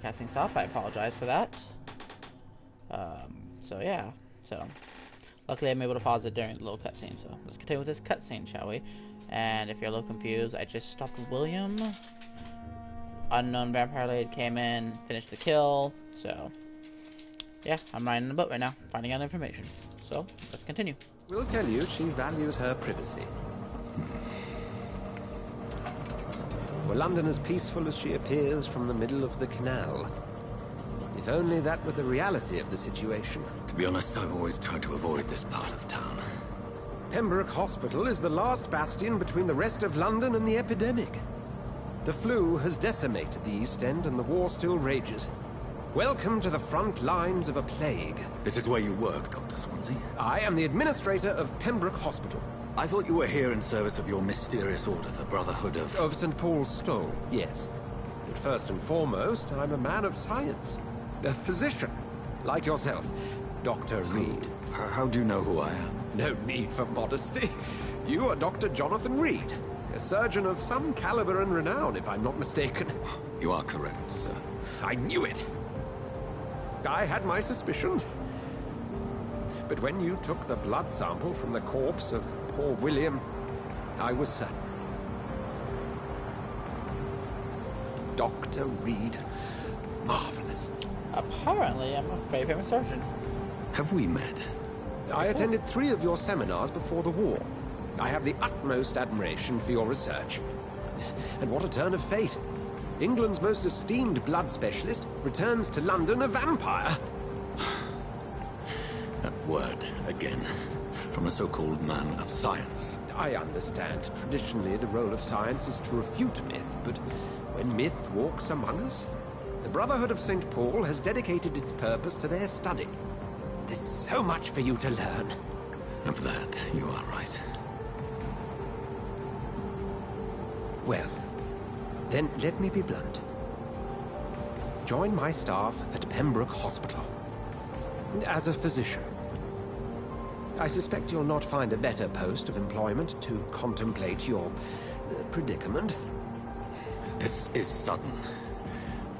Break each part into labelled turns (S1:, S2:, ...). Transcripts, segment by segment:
S1: casting stop. I apologize for that. So yeah. So luckily I'm able to pause it during the little cutscene. So let's continue with this cutscene, shall we? And if you're a little confused, I just stopped William. Unknown vampire lady came in, finished the kill. So yeah, I'm riding the boat right now, finding out information. So let's continue.
S2: We'll tell you she values her privacy. Were London as peaceful as she appears from the middle of the canal? If only that were the reality of the situation.
S3: To be honest, I've always tried to avoid this part of town.
S2: Pembroke Hospital is the last bastion between the rest of London and the epidemic. The flu has decimated the East End and the war still rages. Welcome to the front lines of a plague.
S3: This is where you work, Dr. Swansea?
S2: I am the administrator of Pembroke Hospital.
S3: I thought you were here in service of your mysterious order, the Brotherhood of...
S2: Of St. Paul's Stole, yes. But first and foremost, I'm a man of science. A physician, like yourself, Dr. Reed.
S3: How do you know who I am?
S2: No need for modesty. You are Dr. Jonathan Reed, a surgeon of some caliber and renown, if I'm not mistaken.
S3: You are correct, sir.
S2: I knew it! I had my suspicions. But when you took the blood sample from the corpse of poor William, I was certain. Dr. Reed. Marvelous.
S1: Apparently, I'm a very famous surgeon.
S3: Have we met?
S2: I attended 3 of your seminars before the war. I have the utmost admiration for your research. And what a turn of fate. England's most esteemed blood specialist returns to London a vampire.
S3: That word, again. From a so-called man of science.
S2: I understand. Traditionally, the role of science is to refute myth, but when myth walks among us, the Brotherhood of St. Paul has dedicated its purpose to their study. There's so much for you to learn.
S3: Of that, you are right.
S2: Well, then let me be blunt. Join my staff at Pembroke Hospital. As a physician. I suspect you'll not find a better post of employment to contemplate your predicament.
S3: This is sudden.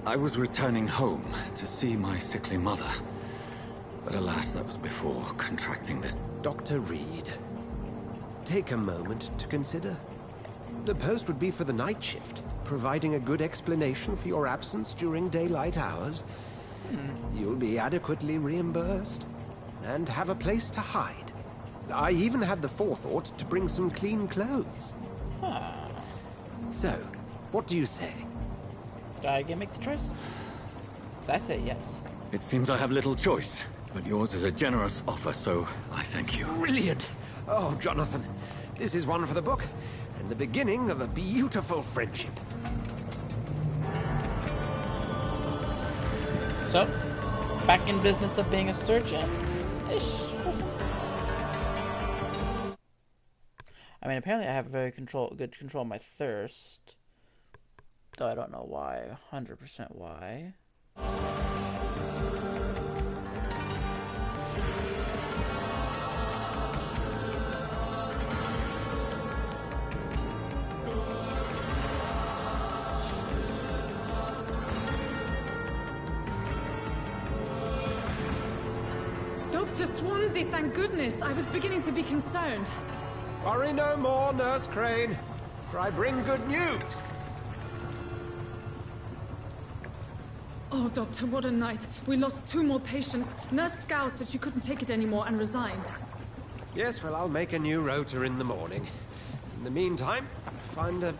S3: I was returning home to see my sickly mother. But alas, that was before contracting this.
S2: Dr. Reed, take a moment to consider. The post would be for the night shift, providing a good explanation for your absence during daylight hours. You'll be adequately reimbursed, and have a place to hide. I even had the forethought to bring some clean clothes. So, what do you say?
S1: Do I get make the choice? I say yes.
S3: It seems I have little choice, but yours is a generous offer, so I thank you.
S2: Brilliant! Oh, Jonathan, this is one for the book, and the beginning of a beautiful friendship.
S1: So, back in business of being a surgeon-ish. I mean, apparently I have very good control of my thirst. Though I don't know why, 100% why.
S4: Dr. Swansea, thank goodness. I was beginning to be concerned.
S2: Worry no more, Nurse Crane, for I bring good news.
S4: Oh, Doctor, what a night. We lost 2 more patients. Nurse Scow said she couldn't take it anymore and resigned.
S2: Yes, well, I'll make a new rota in the morning. In the meantime, find a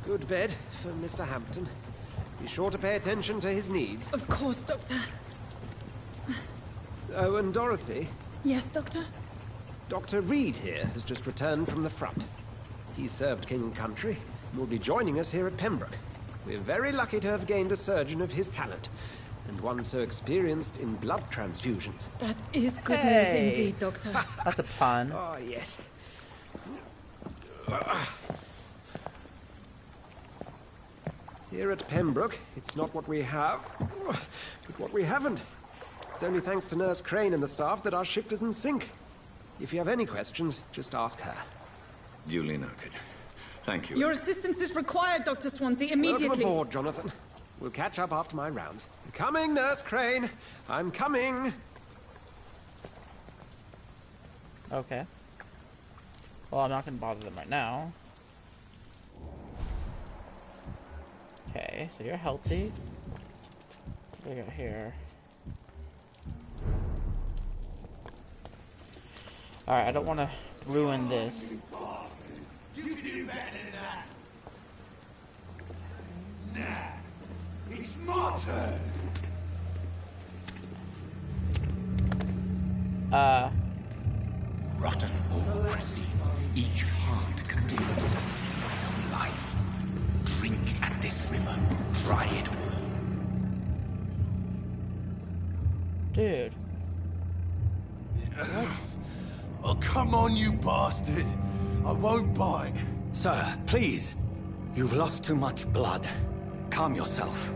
S2: good bed for Mr. Hampton. Be sure to pay attention to his needs.
S4: Of course, Doctor.
S2: Oh, and Dorothy?
S4: Yes, Doctor?
S2: Dr. Reed here has just returned from the front. He served King and Country and will be joining us here at Pembroke. We're very lucky to have gained a surgeon of his talent, and one so experienced in blood transfusions.
S4: That is good news indeed, Doctor.
S1: That's a pun.
S2: Oh, yes. Here at Pembroke, it's not what we have, but what we haven't. It's only thanks to Nurse Crane and the staff that our ship doesn't sink. If you have any questions, just ask her.
S3: Duly noted. Thank you.
S4: Your assistance is required, Dr. Swansea, immediately.
S2: Welcome aboard, Jonathan. We'll catch up after my rounds. Coming, Nurse Crane. I'm coming.
S1: Okay. Well, I'm not gonna bother them right now. Okay, so you're healthy. What do we got here? Alright, I don't want to ruin this.
S5: You can do better than that. Nah, it's my turn.
S6: Rotten or pristine, each heart contains the sweat of life. Drink at this river, try it all.
S1: Dude.
S5: Oh, come on, you bastard. I won't bite.
S3: Sir, please. You've lost too much blood. Calm yourself.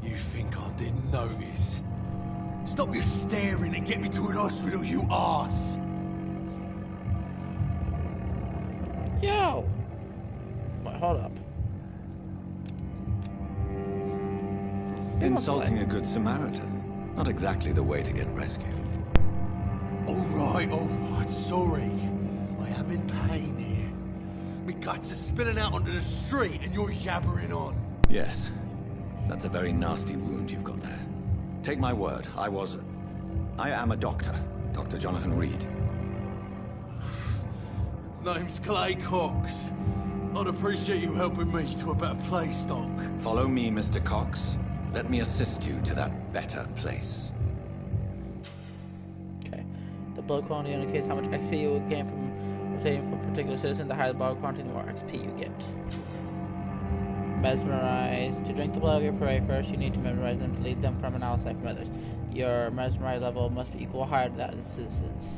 S5: You think I didn't notice? Stop your staring and get me to an hospital, you arse.
S1: Yo! Wait, hold up.
S3: Insulting a good Samaritan. Not exactly the way to get rescued.
S5: All right, sorry. I am in pain here. My guts are spilling out onto the street and you're yabbering on.
S3: Yes. That's a very nasty wound you've got there. Take my word, I am a doctor. Dr. Jonathan Reed.
S5: Name's Clay Cox. I'd appreciate you helping me to a better place, Doc.
S3: Follow me, Mr. Cox. Let me assist you to that better place.
S1: Okay. The blood quantity indicates how much XP you will gain from obtaining from a particular citizen. The higher the blood quantity, the more XP you get. Mesmerize. To drink the blood of your prey first, you need to memorize them to lead them from an outside from others. Your mesmerize level must be equal or higher to that of the citizens.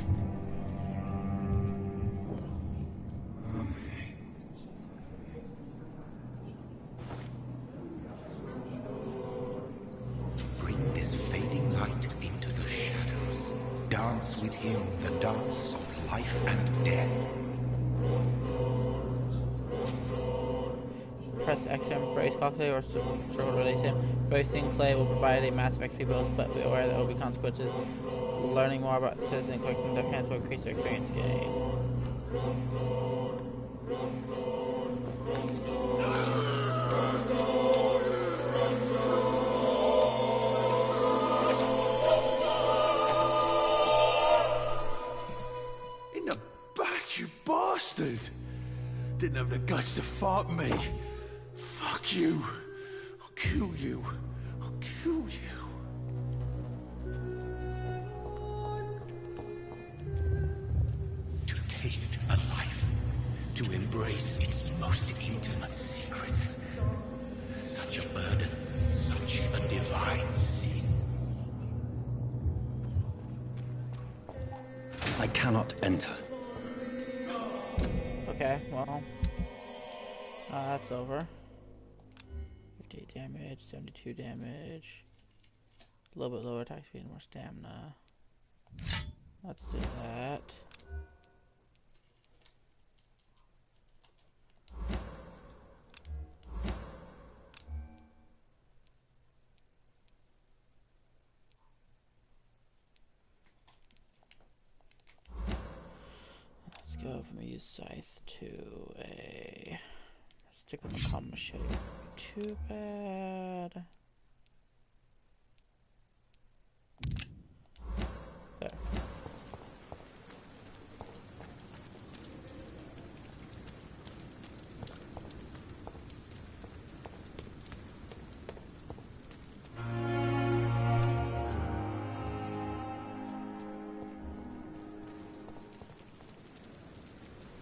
S6: Bring this fading light into the shadows. Dance with him the dance of life and death.
S1: Press X to brace calculate or circle release him. Bracing Clay will provide a massive XP boost, but be aware there will be consequences. Learning more about the citizen and collecting their hands will increase their experience gain.
S5: In the back, you bastard! Didn't have the guts to fight me. Fuck you. I'll kill you. I'll kill you.
S6: To taste a life. To embrace its most intimate secrets. Such a burden. Such a divine sin.
S3: I cannot enter.
S1: Okay, well, that's over. 58 damage, 72 damage. A little bit lower attack speed and more stamina. Let's do that. Let's go from a use scythe to a stick with a common machete. Too bad. There.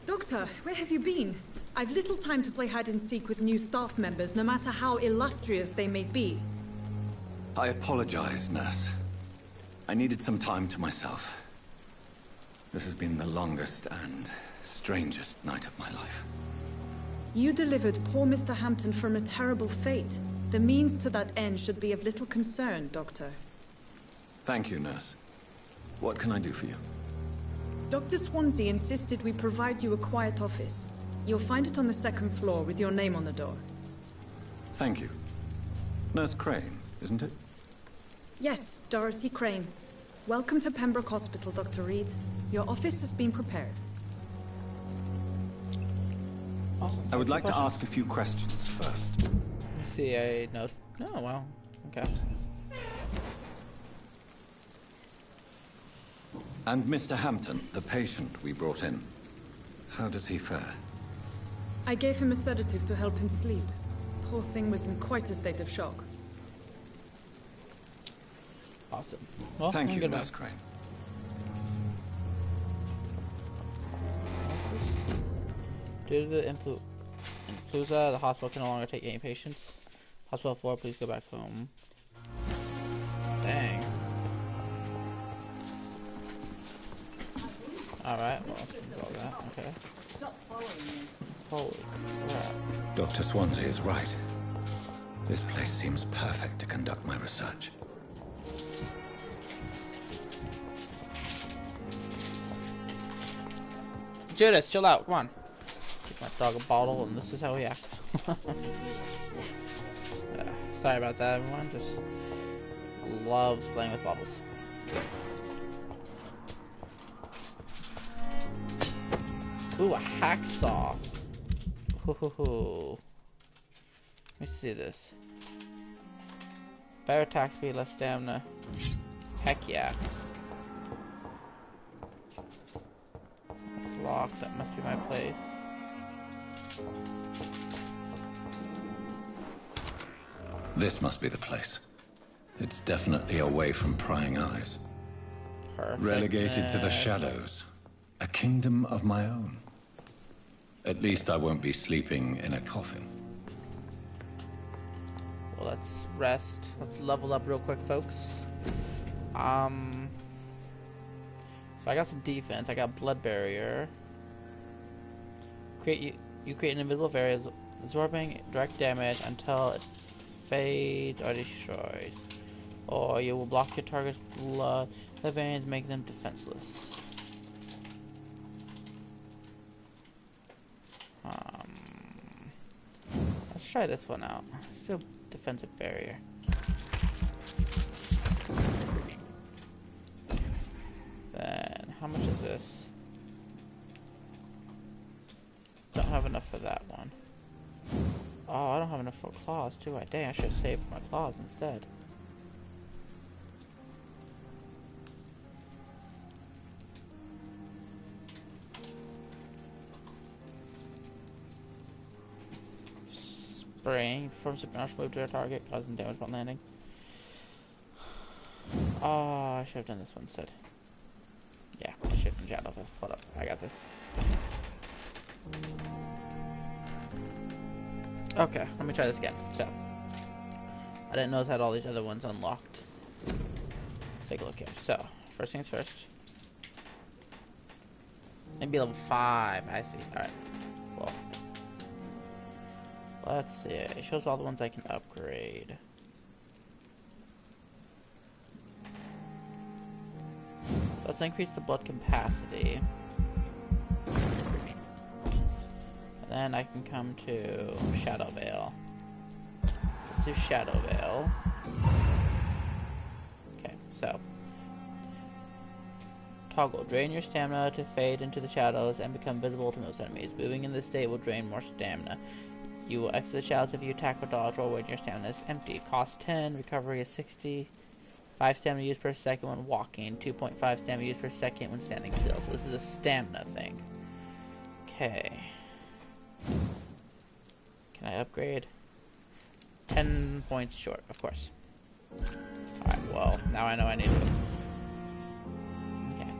S4: Doctor, where have you been? I've little time to play hide and seek with new staff members, no matter how illustrious they may be.
S3: I apologize, nurse. I needed some time to myself. This has been the longest and strangest night of my life.
S4: You delivered poor Mr. Hampton from a terrible fate. The means to that end should be of little concern, Doctor.
S3: Thank you, nurse. What can I do for you?
S4: Dr. Swansea insisted we provide you a quiet office. You'll find it on the second floor with your name on the door.
S3: Thank you. Nurse Crane, isn't it?
S4: Yes, Dorothy Crane. Welcome to Pembroke Hospital, Dr. Reed. Your office has been prepared.
S1: Awesome.
S3: I would like to
S1: Questions?
S3: ask a few questions first.
S1: Let me see, I know. Oh, well. Okay.
S3: And Mr. Hampton, the patient we brought in. How does he fare?
S4: I gave him a sedative to help him sleep. Poor thing was in quite a state of shock.
S1: Awesome. Well,
S3: Thank you,
S1: good
S3: Nurse Crane.
S1: Due to the influenza, the hospital can no longer take any patients. Hospital floor, please go back home. Dang. Alright, well, all that. Okay.
S7: Stop following me.
S1: Holy crap.
S3: Dr. Swansea is right. This place seems perfect to conduct my research.
S1: Judas, chill out. Come on. Give my dog a bottle, and this is how he acts. Sorry about that, everyone. Just loves playing with bottles. Ooh, a hacksaw. Hoo. Let me see this. Better attack speed, less stamina. Heck yeah. It's locked. That must be my place.
S3: This must be the place. It's definitely away from prying eyes.
S1: Perfect.
S3: Relegated to the shadows. A kingdom of my own. At least I won't be sleeping in a coffin.
S1: Well, let's rest. Let's level up real quick, folks. So I got some defense. I got blood barrier. You create an invisible barrier absorbing direct damage until it fades or destroys. Or you will block your target's blood veins, making them defenseless. Let's try this one out. Still defensive barrier. Then how much is this? Don't have enough for that one. Oh, I don't have enough for claws too. Dang, I should have saved for my claws instead. Spraying from supernatural move to a target, causing damage upon landing. Oh, I should have done this one instead. Yeah, I should have done Shadow. Hold up, I got this. Okay, let me try this again. So, I didn't notice I had all these other ones unlocked. Let's take a look here. So, first things first. Maybe level 5, I see. Alright, well. Let's see, it shows all the ones I can upgrade. So let's increase the blood capacity. And then I can come to Shadow Veil. Let's do Shadow Veil. Okay, so. Toggle. Drain your stamina to fade into the shadows and become visible to most enemies. Moving in this state will drain more stamina. You will exit the shadows if you attack or dodge or when your stamina is empty. Cost 10, recovery is 60. 5 stamina used per second when walking. 2.5 stamina used per second when standing still. So this is a stamina thing. Okay. Can I upgrade? 10 points short, of course. Alright, well, now I know I need to. Okay.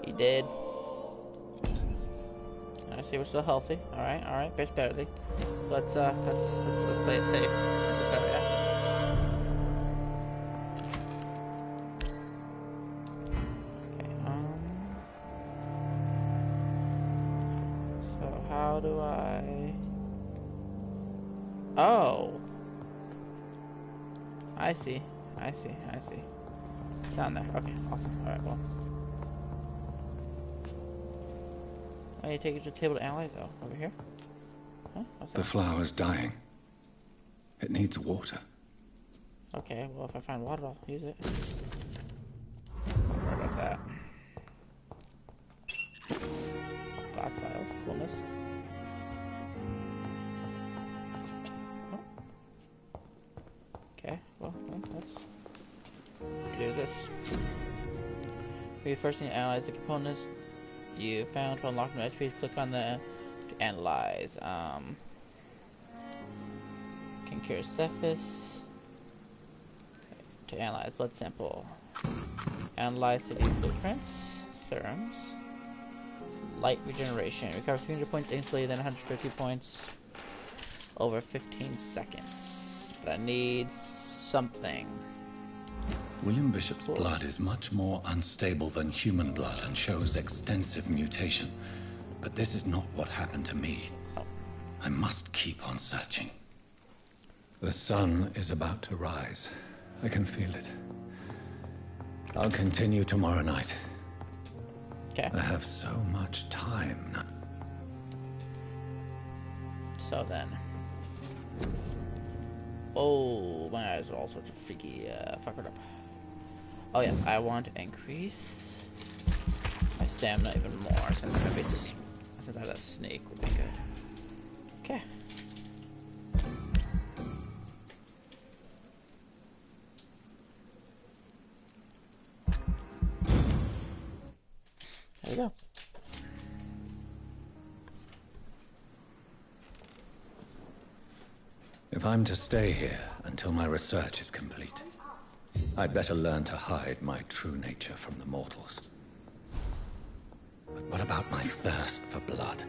S1: He did. I see we're still healthy. Alright, best barely. So let's play it safe in this area. Okay, so how do I... Oh! I see. It's down there. Okay, awesome. Alright, well. I need to take it to the table to analyze, though. Over here? Huh? What's
S3: The
S1: that?
S3: flower's dying. It needs water.
S1: Okay, well, if I find water, I'll use it. Don't worry about that. Glass vials, coolness. Oh. Okay, well, let's do this. For you first need to analyze the components you found to unlock new recipes. Click on the to analyze. Can cure Cephas. To analyze blood sample. Analyze to view blueprints. Serums. Light regeneration. Recover 300 points instantly, then 150 points over 15 seconds. But I need something.
S6: William Bishop's blood is much more unstable than human blood and shows extensive mutation. But this is not what happened to me.
S1: Oh.
S6: I must keep on searching. The sun is about to rise. I can feel it. I'll continue tomorrow night.
S1: Okay.
S6: I have so much time now.
S1: So then. Oh, my eyes are all sorts of freaky. Fuck it up. Oh yes, I want to increase my stamina even more since I have that snake would be good. Okay. There we go.
S6: If I'm to stay here until my research is complete, I'd better learn to hide my true nature from the mortals. But what about my thirst for blood?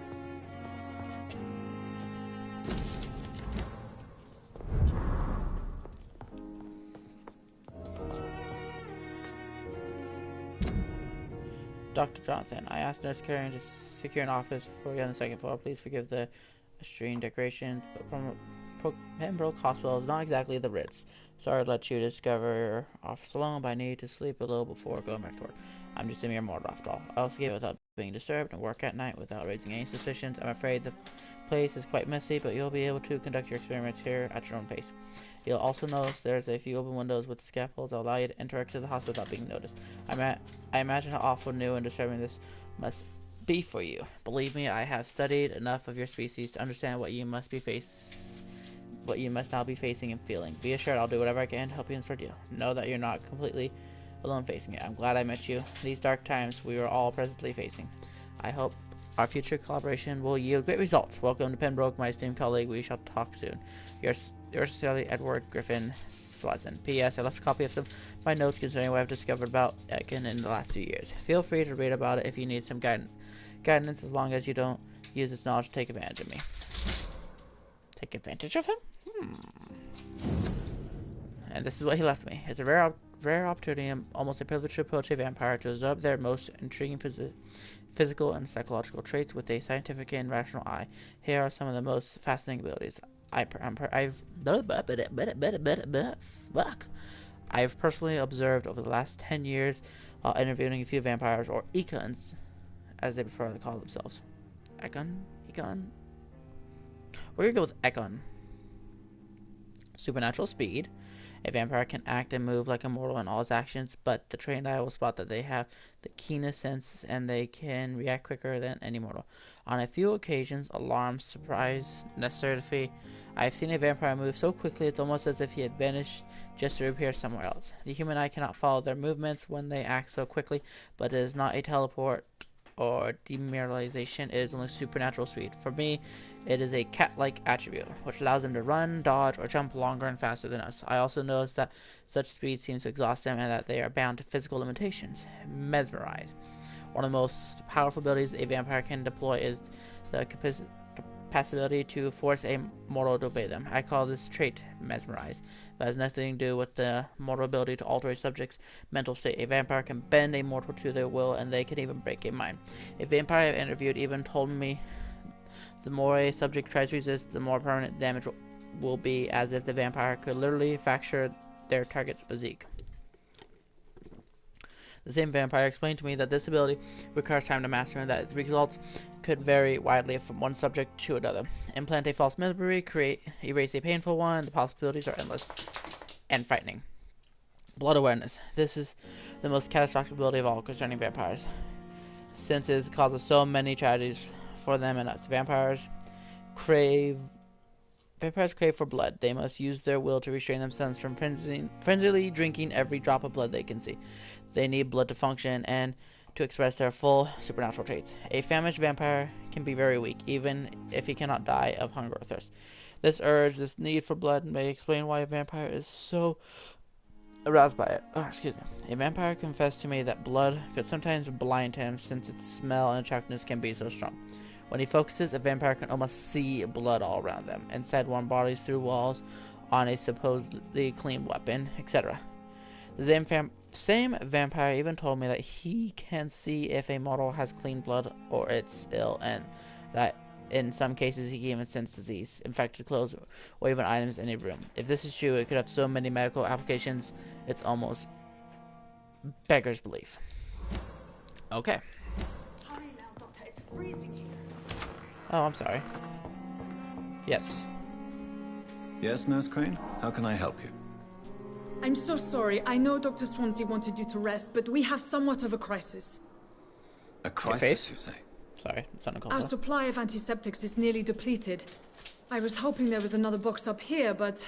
S1: Dr. Jonathan, I asked Nurse Karen to secure an office for you on the second floor. Please forgive the extreme decorations, but Pembroke Hospital is not exactly the Ritz. Sorry to let you discover your office alone, but I need to sleep a little before going back to work. I'm just a mere mortal after all. I also give it without being disturbed and work at night without raising any suspicions. I'm afraid the place is quite messy, but you'll be able to conduct your experiments here at your own pace. You'll also notice there's a few open windows with scaffolds that allow you to enter or exit the hospital without being noticed. I imagine how awful new and disturbing this must be for you. Believe me, I have studied enough of your species to understand what you must now be facing and feeling. Be assured I'll do whatever I can to help you in this ordeal. Know that you're not completely alone facing it. I'm glad I met you. These dark times we are all presently facing. I hope our future collaboration will yield great results. Welcome to Pembroke, my esteemed colleague. We shall talk soon. Yours sincerely, Edward Griffin Swanson. P.S. I left a copy of some of my notes concerning what I've discovered about Ekin in the last few years. Feel free to read about it if you need some guidance, as long as you don't use this knowledge to take advantage of me. Take advantage of him? And this is what he left me. It's a rare opportunity and almost a privilege to approach a vampire to observe their most intriguing physical and psychological traits with a scientific and rational eye. Here are some of the most fascinating abilities I've personally observed over the last 10 years while interviewing a few vampires, or Ekons, as they prefer to call themselves. Ekon? We're gonna go with Ekon. Supernatural speed. A vampire can act and move like a mortal in all his actions, but the trained eye will spot that they have the keenest sense and they can react quicker than any mortal. On a few occasions, alarm, surprise, necessary to flee, I have seen a vampire move so quickly it's almost as if he had vanished just to reappear somewhere else. The human eye cannot follow their movements when they act so quickly, but it is not a teleport or dematerialization. It is only supernatural speed. For me, it is a cat-like attribute, which allows them to run, dodge, or jump longer and faster than us. I also notice that such speed seems to exhaust them and that they are bound to physical limitations. Mesmerize. One of the most powerful abilities a vampire can deploy is the capacity to force a mortal to obey them. I call this trait Mesmerize. It has nothing to do with the mortal ability to alter a subject's mental state. A vampire can bend a mortal to their will, and they can even break a mind. A vampire I've interviewed even told me the more a subject tries to resist, the more permanent damage will be, as if the vampire could literally fracture their target's physique. The same vampire explained to me that this ability requires time to master and that its results could vary widely from one subject to another. Implant a false memory, erase a painful one. The possibilities are endless and frightening. Blood awareness. This is the most catastrophic ability of all concerning vampires, since it causes so many tragedies for them and us. Vampires crave for blood. They must use their will to restrain themselves from frenziedly drinking every drop of blood they can see. They need blood to function and to express their full supernatural traits. A famished vampire can be very weak, even if he cannot die of hunger or thirst. This urge, this need for blood, may explain why a vampire is so aroused by it. A vampire confessed to me that blood could sometimes blind him, since its smell and attractiveness can be so strong. When he focuses, a vampire can almost see blood all around them, inside warm bodies, through walls, on a supposedly clean weapon, etc. The same vampire even told me that he can see if a mortal has clean blood or it's ill, and that in some cases he can even sense disease, infected clothes, or even items in a room. If this is true, it could have so many medical applications, it's almost beggars belief. Okay.
S4: Hurry now, Doctor. It's freezing here.
S1: Oh, I'm sorry. Yes.
S3: Yes, Nurse Crane? How can I help you?
S4: I'm so sorry. I know Dr. Swansea wanted you to rest, but we have somewhat of a crisis.
S3: A crisis, you say?
S1: Sorry, it's on a call.
S4: Our supply of antiseptics is nearly depleted. I was hoping there was another box up here, but...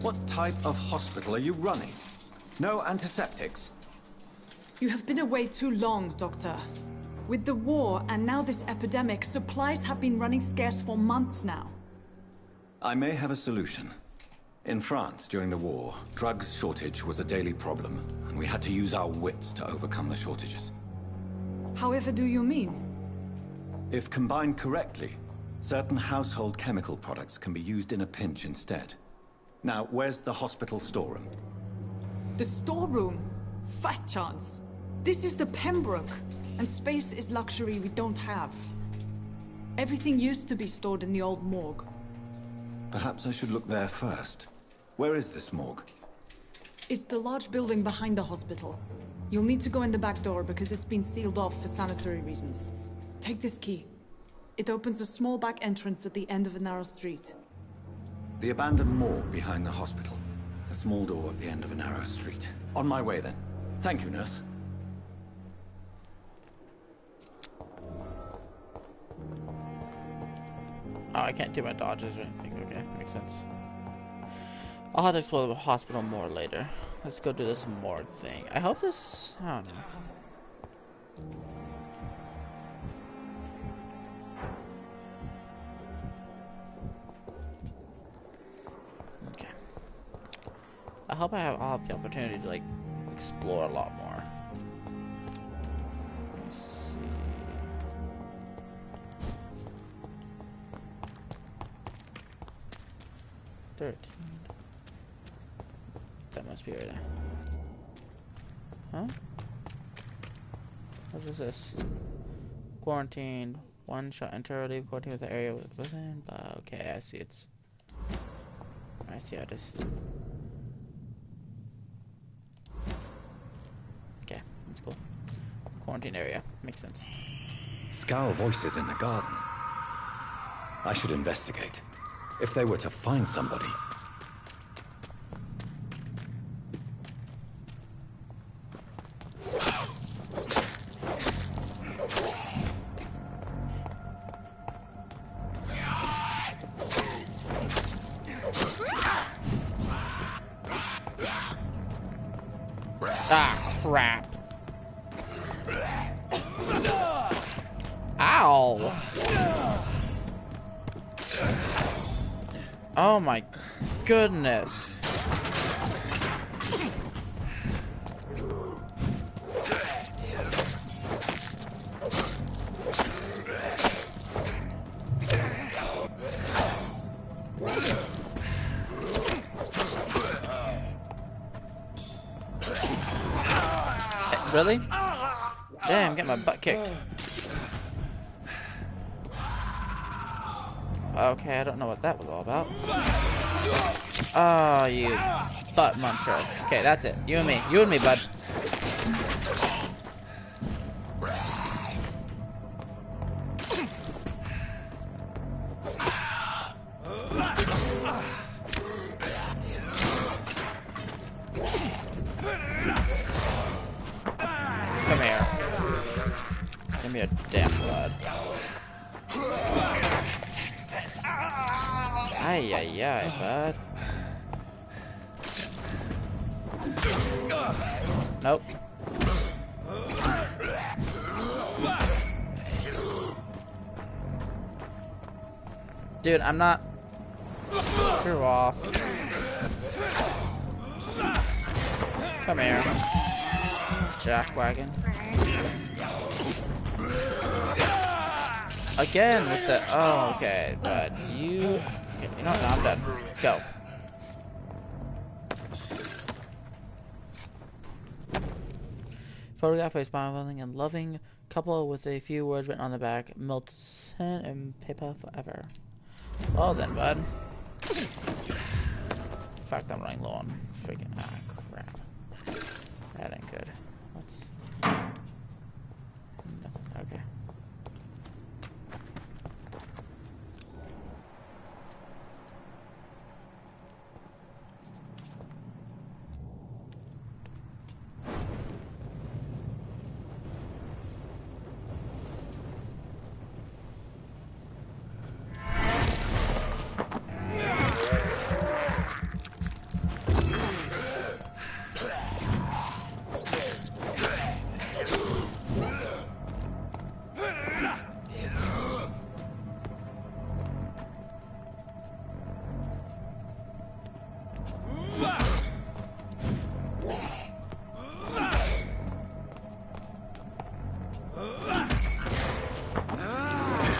S3: What type of hospital are you running? No antiseptics?
S4: You have been away too long, Doctor. With the war and now this epidemic, supplies have been running scarce for months now.
S3: I may have a solution. In France, during the war, drugs shortage was a daily problem, and we had to use our wits to overcome the shortages.
S4: However do you mean?
S3: If combined correctly, certain household chemical products can be used in a pinch instead. Now, where's the hospital storeroom?
S4: The storeroom? Fat chance. This is the Pembroke, and space is luxury we don't have. Everything used to be stored in the old morgue.
S3: Perhaps I should look there first. Where is this morgue?
S4: It's the large building behind the hospital. You'll need to go in the back door because it's been sealed off for sanitary reasons. Take this key. It opens a small back entrance at the end of a narrow street.
S3: The abandoned morgue behind the hospital. A small door at the end of a narrow street. On my way then. Thank you, nurse.
S1: Oh, I can't do my dodges or anything. Okay, makes sense. I'll have to explore the hospital more later. Let's go do this more thing. I hope this... I don't know. Okay. I hope I'll have the opportunity to, like, explore a lot more. Let's see. That must be right there. Huh? What is this? Quarantine. One shot enter or leave quarantine with the area within. Blah. Okay, I see I see how it is. Okay, that's cool. Quarantine area. Makes sense.
S3: Scowl voices in the garden. I should investigate. If they were to find somebody.
S1: Ah, crap. Ow. Oh my goodness. Really? Damn, get my butt kicked. Okay, I don't know what that was all about. Oh, you butt muncher. Okay, that's it. You and me. You and me, bud. Come here. Give me a damn blood. Ay, ay, ay, bud. Nope. Dude, I'm not... Screw off. Come here. Jackwagon. Again with the... Oh, okay, but you... Okay, you know what? No, I'm done. Go. Photograph a smiling and loving couple with a few words written on the back. Milton and paper forever. Well then, bud. In fact, I'm running low on freaking... Ah, crap. That ain't good. What's... Nothing. Okay.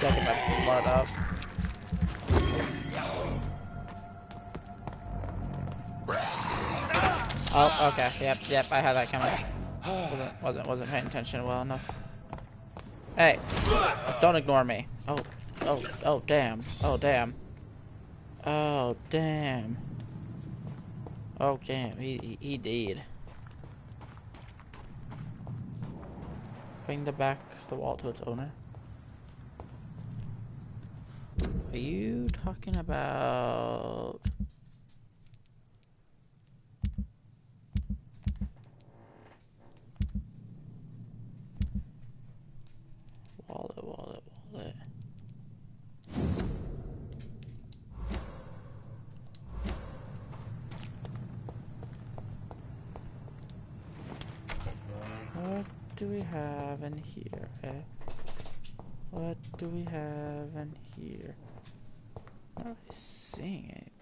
S1: Sucking my blood up. Oh, okay. Yep, I had that coming. Wasn't paying attention well enough. Hey, don't ignore me. Oh, damn. Oh, damn. Oh, damn. Oh, damn. He did. Bring the wall to its owner. Are you talking about... Wallet. What do we have in here, eh? What do we have in here? I'm not really seeing it.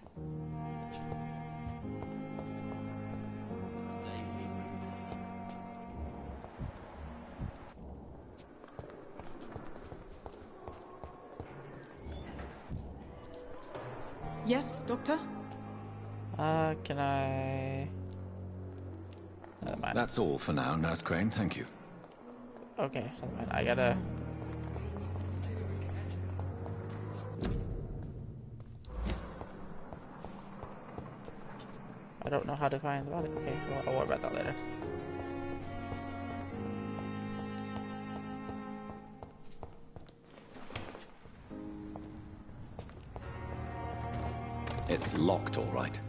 S4: Yes, Doctor?
S1: Can I... Never mind.
S3: That's all for now, Nurse Crane. Thank you.
S1: Okay, never mind. I gotta... I don't know how to find the body. Okay, well, I'll worry about that later.
S3: It's locked, all right.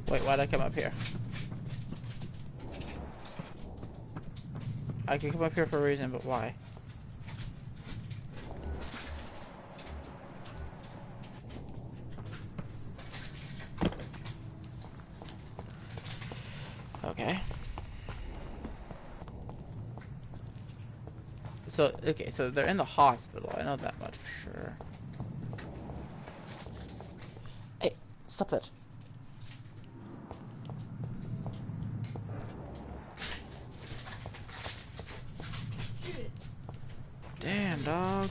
S1: Wait, why'd I come up here? I could come up here for a reason, but why? Okay. So, okay, so they're in the hospital. I know that much for sure. Hey, stop that. Damn, dog.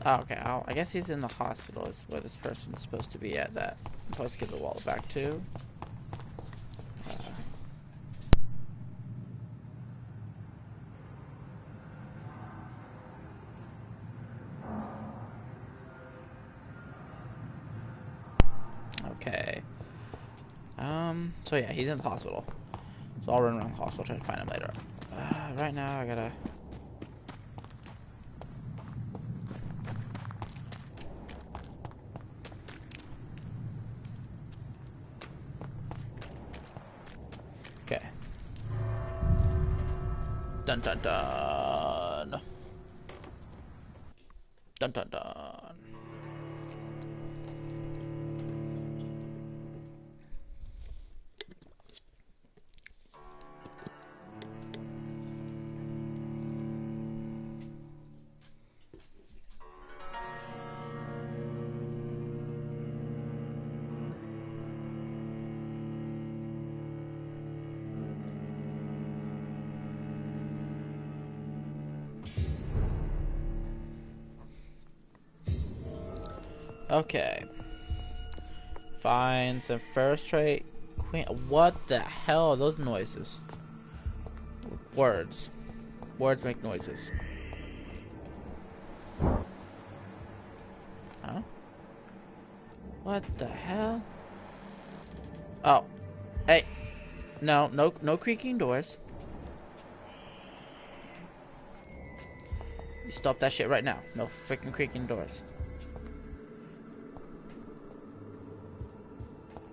S1: Oh, okay. I guess he's in the hospital is where this person's supposed to be at that I'm supposed to give the wallet back to. Okay. So yeah, he's in the hospital. So I'll run around the hospital, try to find him later. Right now, I gotta... Okay. Dun dun dun. Dun dun dun. Okay. Find some first trait. Queen. What the hell are those noises? Words. Words make noises. Huh? What the hell? Oh. Hey. No creaking doors. You stop that shit right now. No freaking creaking doors.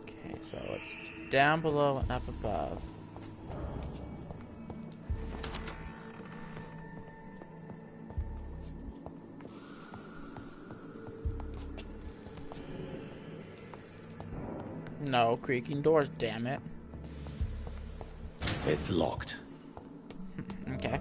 S1: Okay, so it's down below and up above. No creaking doors, damn it.
S6: It's locked.
S1: Okay.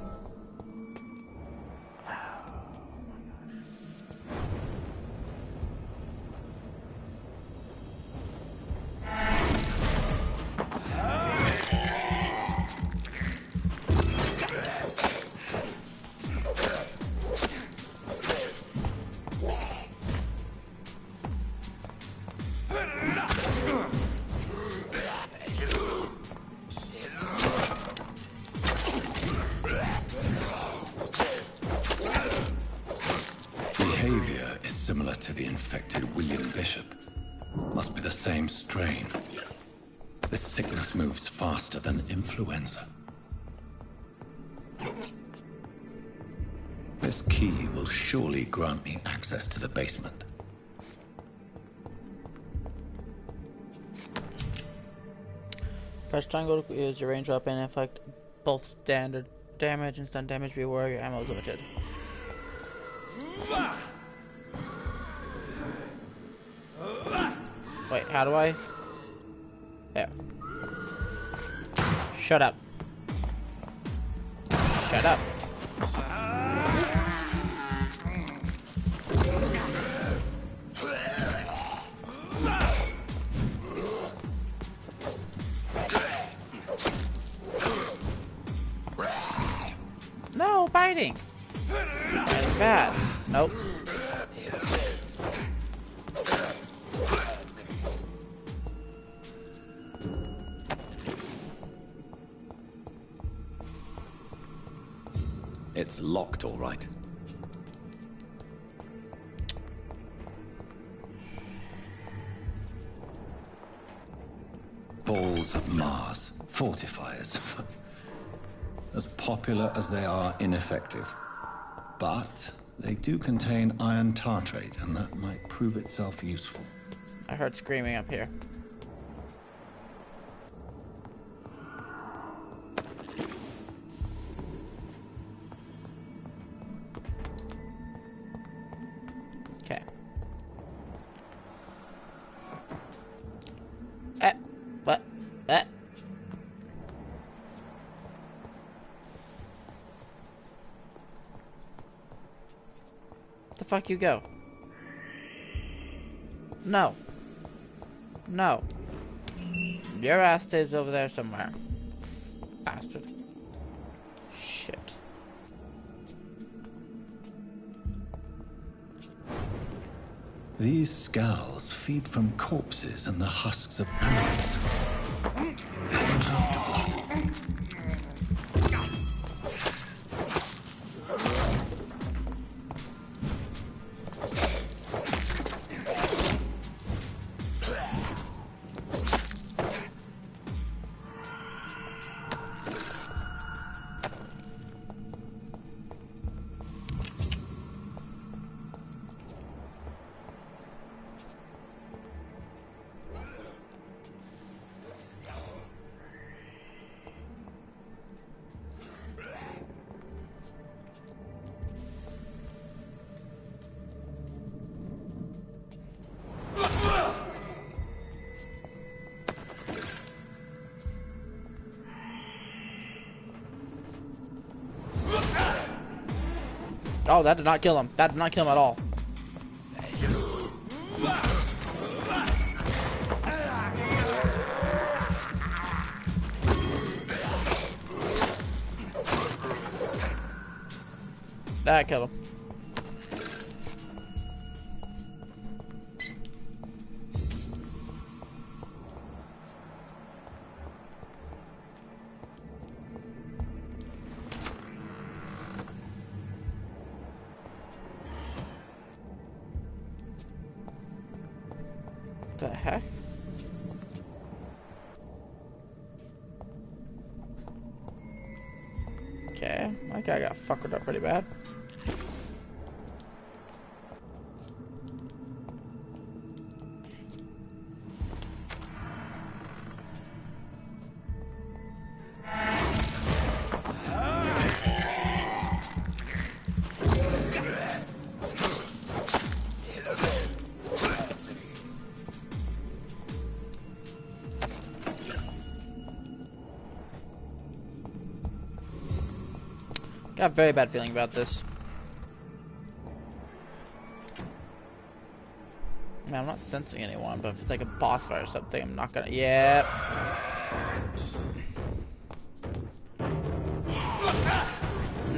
S6: Behavior is similar to the infected William Bishop. Must be the same strain. This sickness moves faster than influenza. This key will surely grant me access to the basement.
S1: Press triangle to use your range weapon and inflict both standard damage and stun damage. Be aware your ammo is limited. Wait, how do I? There. Shut up. Shut up. No, biting. That's bad. Nope.
S6: It's locked, all right. Balls of Mars, fortifiers. As popular as they are ineffective. But they do contain iron tartrate, and that might prove itself useful.
S1: I heard screaming up here. Okay. fuck you go? No. No. Your ass stays over there somewhere. Bastard. Shit.
S6: These skulls feed from corpses and the husks of animals.
S1: Oh, that did not kill him. That did not kill him at all. That killed him. What the heck? Okay, that guy got fucked up pretty bad. Got a very bad feeling about this. Man, I'm not sensing anyone, but if it's like a boss fight or something, I'm not gonna. Yeah.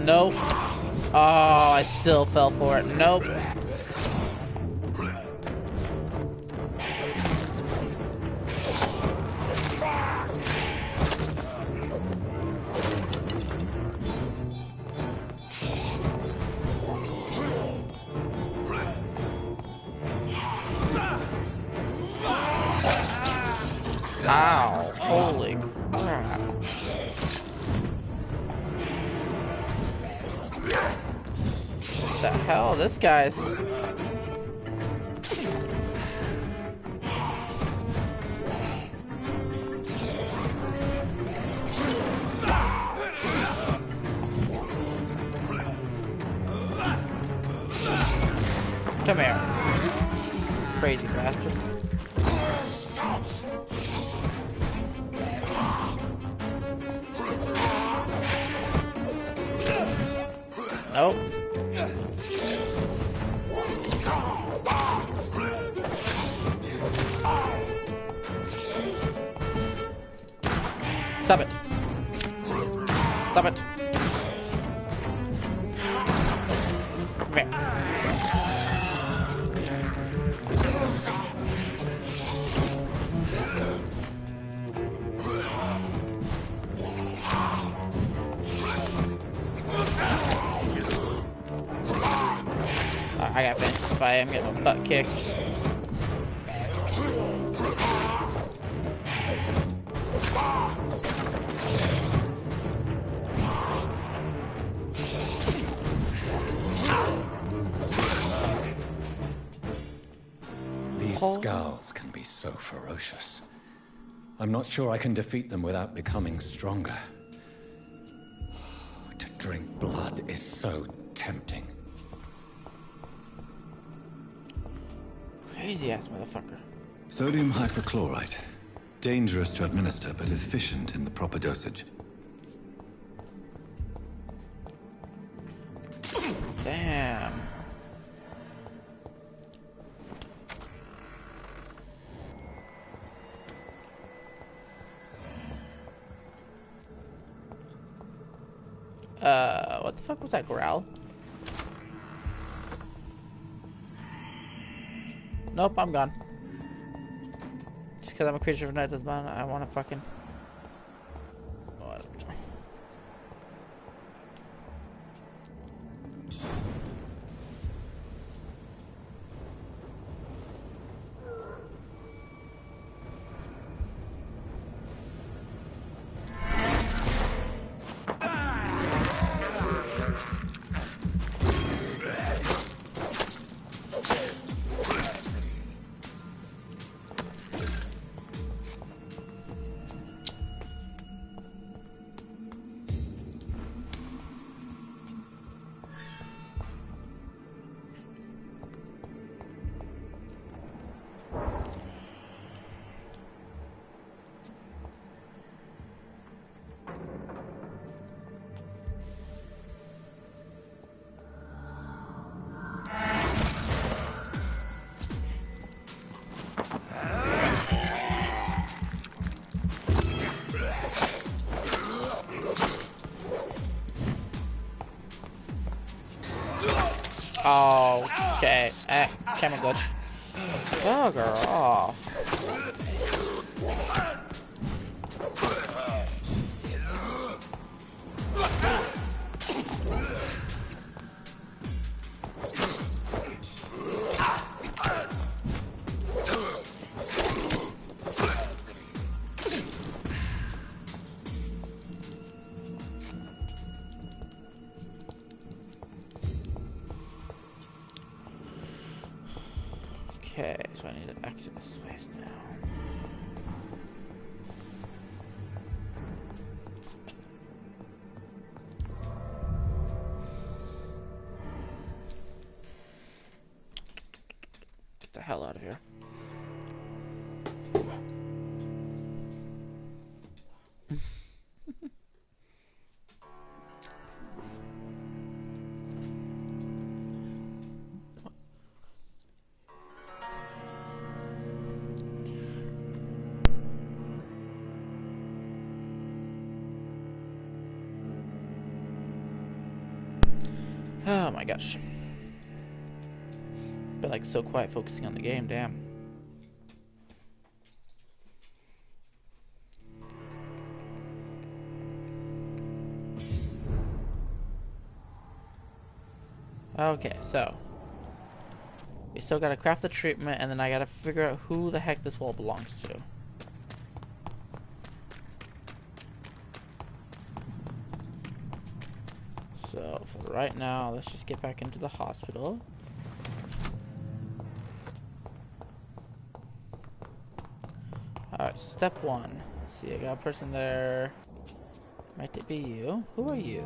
S1: Nope. Oh, I still fell for it. Nope. Ow, holy crap. What the hell? This guy's... Come here. Crazy bastard. Nope. Stop it. Stop it. Come here. I gotta finish this fight. I'm getting my butt kicked.
S6: These skulls can be so ferocious. I'm not sure I can defeat them without becoming stronger. To drink blood is so tempting.
S1: Crazy ass motherfucker.
S6: Sodium hypochlorite. Dangerous to administer, but efficient in the proper dosage.
S1: Damn. What the fuck was that growl? Nope, I'm gone. Just because I'm a creature of night doesn't matter. I want to fucking... What? Oh, okay. Camera glitch. Bugger off. Okay, so I need to exit this space now. Get the hell out of here. Oh my gosh. Been like so quiet focusing on the game, damn. Okay, so we still gotta craft the treatment, and then I gotta figure out who the heck this wall belongs to. So for right now, let's just get back into the hospital. Alright, so step one. Let's see, I got a person there. Might it be you? Who are you?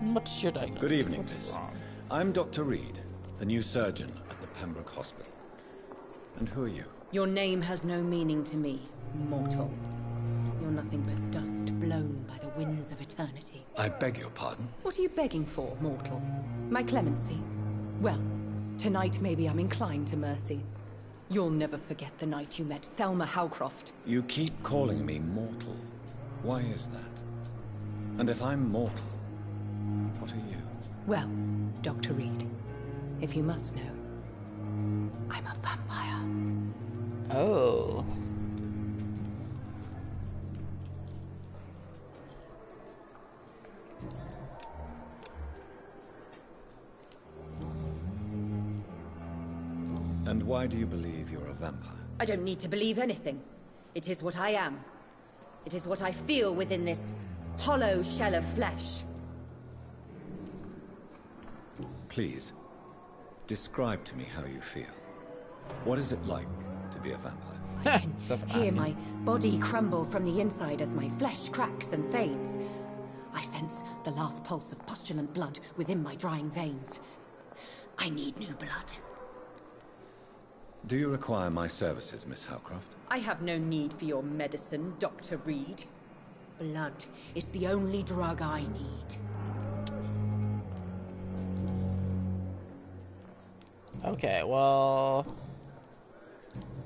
S1: What's your diagnosis?
S3: Good evening,
S1: What's
S3: miss.
S1: wrong?
S3: I'm Dr. Reed, the new surgeon at the Pembroke Hospital. And who are you?
S7: Your name has no meaning to me, mortal. You're nothing but dust blown by the winds of eternity.
S3: I beg your pardon?
S7: What are you begging for, mortal? My clemency? Well, tonight maybe I'm inclined to mercy. You'll never forget the night you met Thelma Howcroft.
S3: You keep calling me mortal. Why is that? And if I'm mortal, what are you?
S7: Well, Dr. Reed, if you must know, I'm a vampire.
S1: Oh.
S3: And why do you believe you're a vampire?
S7: I don't need to believe anything. It is what I am. It is what I feel within this hollow shell of flesh.
S3: Please, describe to me how you feel. What is it like to be a vampire?
S7: I can hear my body crumble from the inside as my flesh cracks and fades. I sense the last pulse of postulant blood within my drying veins. I need new blood.
S3: Do you require my services, Miss Howcroft?
S7: I have no need for your medicine, Dr. Reed. Blood is the only drug I need.
S1: Okay, well...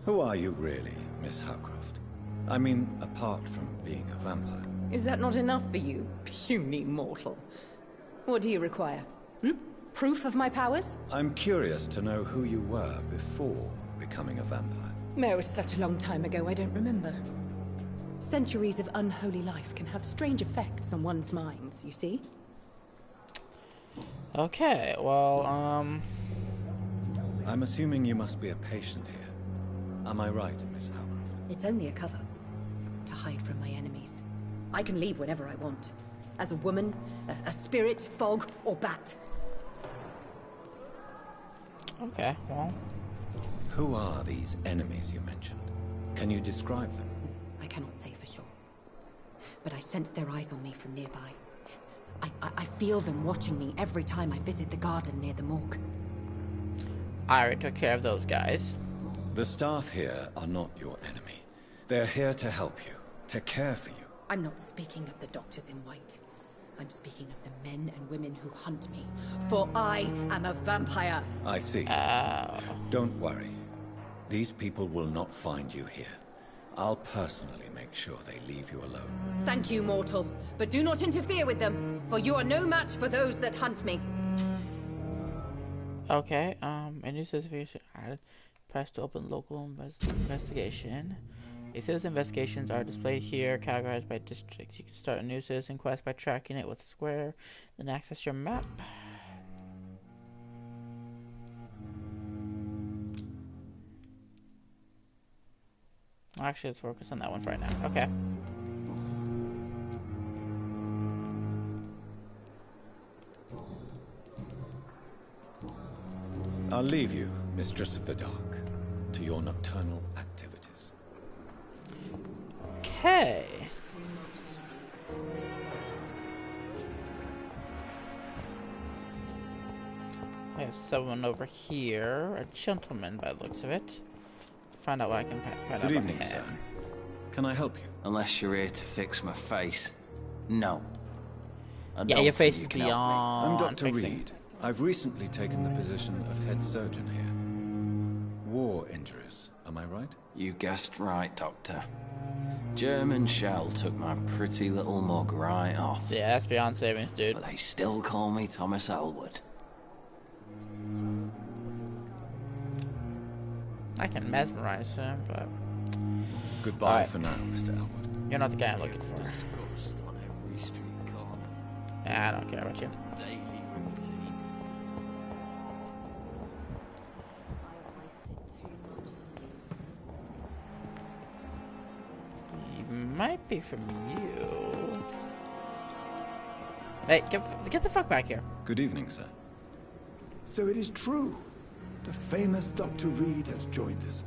S3: Who are you really, Miss Howcroft? I mean, apart from being a vampire.
S7: Is that not enough for you, puny mortal? What do you require? Proof of my powers?
S3: I'm curious to know who you were before becoming a vampire.
S7: No, it was such a long time ago, I don't remember. Centuries of unholy life can have strange effects on one's minds, you see?
S1: Okay, well,
S3: I'm assuming you must be a patient here. Am I right, Miss Howcroft?
S7: It's only a cover. To hide from my enemies. I can leave whenever I want. As a woman, a spirit, fog, or bat.
S1: okay, well,
S3: Who are these enemies you mentioned? Can you describe them?
S7: I cannot say for sure. But I sense their eyes on me from nearby. I feel them watching me every time I visit the garden near the morgue.
S1: I already took care of those guys.
S3: The staff here are not your enemy. They're here to help you, to care for you.
S7: I'm not speaking of the doctors in white. I'm speaking of the men and women who hunt me. For I am a vampire.
S3: I see. Don't worry. These people will not find you here. I'll personally make sure they leave you alone.
S7: Thank you, mortal. But do not interfere with them, for you are no match for those that hunt me.
S1: Okay, any certification added. Press to open local investigation. A citizen investigations are displayed here, categorized by districts. You can start a new citizen quest by tracking it with a square, then access your map. Actually, let's focus on that one for right now. Okay.
S3: I'll leave you, Mistress of the Dark, to your nocturnal activities.
S1: Okay. I have someone over here, a gentleman by the looks of it. Find out what I can find out.
S3: Good evening, sir. Can I help you?
S8: Unless you're here to fix my face. No. I
S1: Yeah,
S8: don't
S1: your
S8: think
S1: face
S8: you
S1: is
S8: can help me.
S1: beyond
S3: I'm Dr.
S1: fixing.
S3: Reed. I've recently taken the position of head surgeon here. War injuries, am I right?
S8: You guessed right, Doctor. German shell took my pretty little mug right off.
S1: Yeah, that's beyond savings, dude.
S8: But they still call me Thomas Elwood.
S1: I can mesmerize him, but
S3: Goodbye
S1: Alright.
S3: for now, Mr. Elwood.
S1: you're not the guy I'm looking for.
S8: Ghost on every street corner.
S1: I don't care about you.
S8: Daily routine.
S1: He might be from you. Hey, get the fuck back here.
S3: Good evening, sir.
S5: So it is true. The famous Dr. Reed has joined us.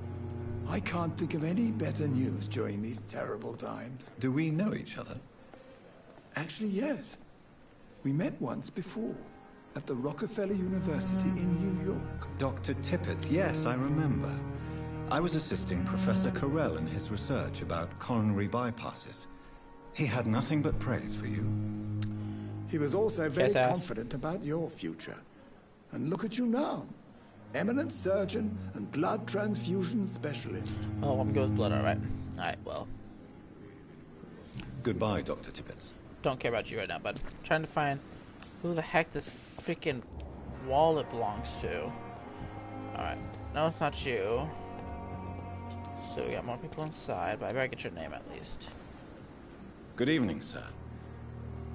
S5: I can't think of any better news during these terrible times.
S3: Do we know each other?
S5: Actually, yes. We met once before, at the Rockefeller University in New York.
S3: Dr. Tippett, yes, I remember. I was assisting Professor Carell in his research about coronary bypasses. He had nothing but praise for you.
S5: He was also very
S1: Kiss ass.
S5: confident about your future. And look at you now. Eminent surgeon and blood transfusion specialist.
S1: Oh, I'm good with blood, alright. Alright, well,
S3: Goodbye, Dr. Tippett.
S1: don't care about you right now, bud. I'm trying to find who the heck this freaking wallet belongs to. Alright, no, it's not you. So we got more people inside, but I better get your name at least.
S3: Good evening, sir.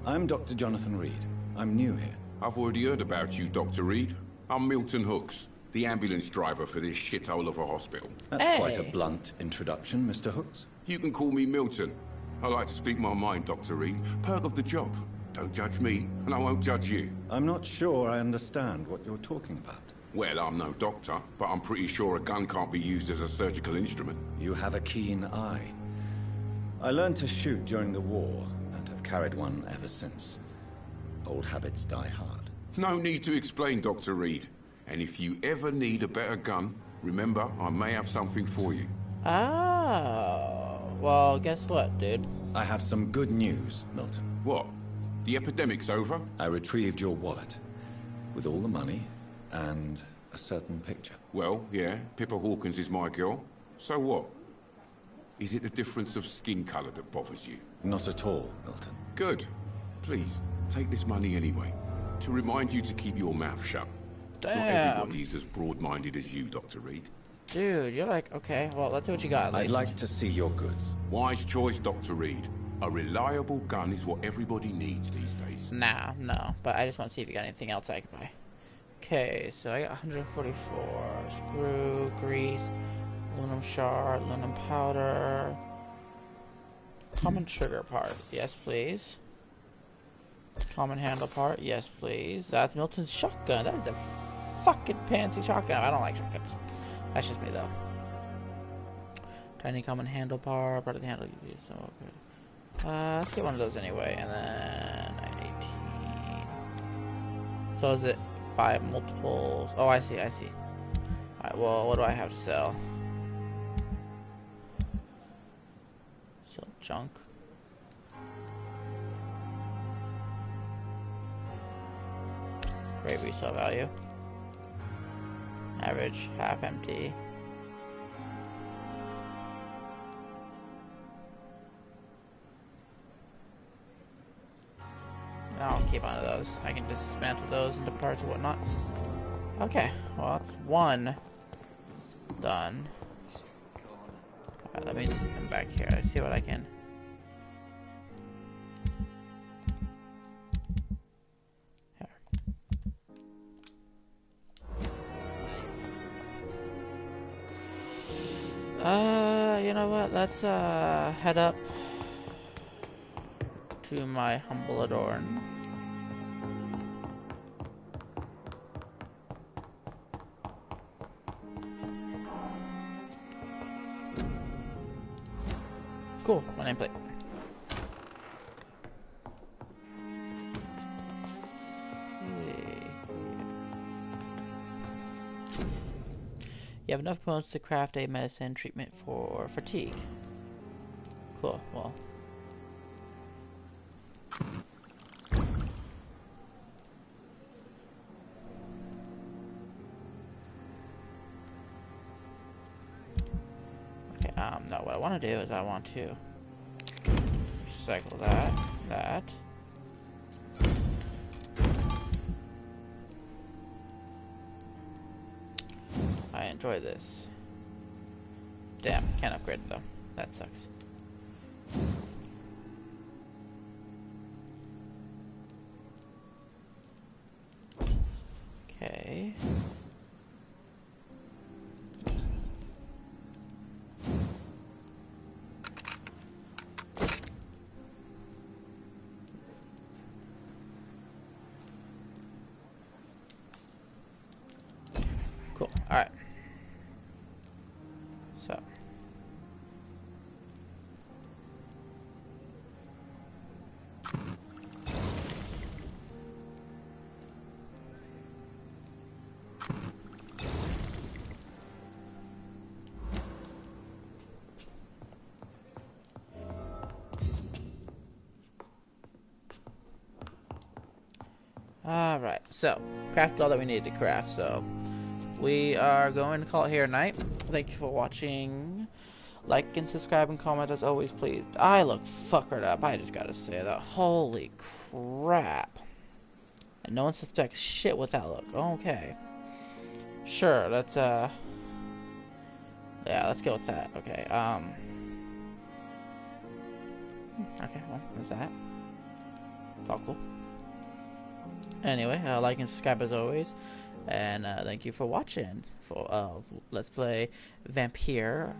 S3: I'm Dr. Jonathan Reed. I'm new here.
S9: I've already heard about you, Dr. Reed. I'm Milton Hooks, the ambulance driver for this shithole of a hospital.
S3: That's quite a
S1: Hey.
S3: blunt introduction, Mr. Hooks.
S9: You can call me Milton. I like to speak my mind, Dr. Reed. Perk of the job. Don't judge me, and I won't judge you.
S3: I'm not sure I understand what you're talking about.
S9: Well, I'm no doctor, but I'm pretty sure a gun can't be used as a surgical instrument.
S3: You have a keen eye. I learned to shoot during the war, and have carried one ever since. Old habits die hard.
S9: No need to explain, Dr. Reed. And if you ever need a better gun, remember, I may have something for you.
S1: Oh, well, guess what, dude?
S3: I have some good news, Milton.
S9: What? The epidemic's over?
S3: I retrieved your wallet, with all the money, and a certain picture.
S9: Well, yeah, Pippa Hawkins is my girl. So what? Is it the difference of skin color that bothers you?
S3: Not at all, Milton.
S9: Good. Please, take this money anyway. to remind you to keep your mouth shut. Not
S1: Damn.
S9: everybody's as broad-minded as you, Dr. Reed.
S1: Dude, you're like, okay, well, let's see what you got at
S3: I'd
S1: least.
S3: like to see your goods.
S9: Wise choice, Dr. Reed. A reliable gun is what everybody needs these days.
S1: Nah, no, but I just want to see if you got anything else I can buy. Okay, so I got 144. Screw, grease, aluminum shard, aluminum powder. Common trigger part, yes please. Common handle part, yes please. That's Milton's shotgun. That is a fucking fancy shotgun. I don't like shotguns. That's just me though. Tiny common handle part, part of the handle you use, so good. Let's get one of those anyway, and then 918. So is it by multiples? Oh, I see, I see. Alright, well, what do I have to sell? So, junk. Great resale value. Average, half empty. I'll keep on to those. I can dismantle those into parts and whatnot. Okay, well, that's one done. Alright, let me just come back here. I see what I can. Here. You know what? Let's head up to my humble adorn. Cool, my nameplate. You have enough components to craft a medicine treatment for fatigue. Cool, well. Okay, no, what I want to do is I want to recycle that. I enjoy this. Damn, can't upgrade it though. That sucks. Okay. Cool. All right. So. Alright, so, crafted all that we needed to craft, so we are going to call it here tonight. Thank you for watching. Like and subscribe and comment as always, please. I look fuckered up, I just gotta say that. Holy crap. And no one suspects shit with that look. Okay. Sure, let's, yeah, let's go with that. Okay, okay, well, there's that. It's all cool. Anyway, like and subscribe as always, and thank you for watching for Let's Play Vampyr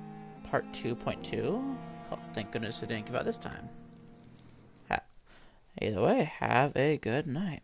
S1: Part 2.2. Oh, thank goodness I didn't give out this time. Either way, have a good night.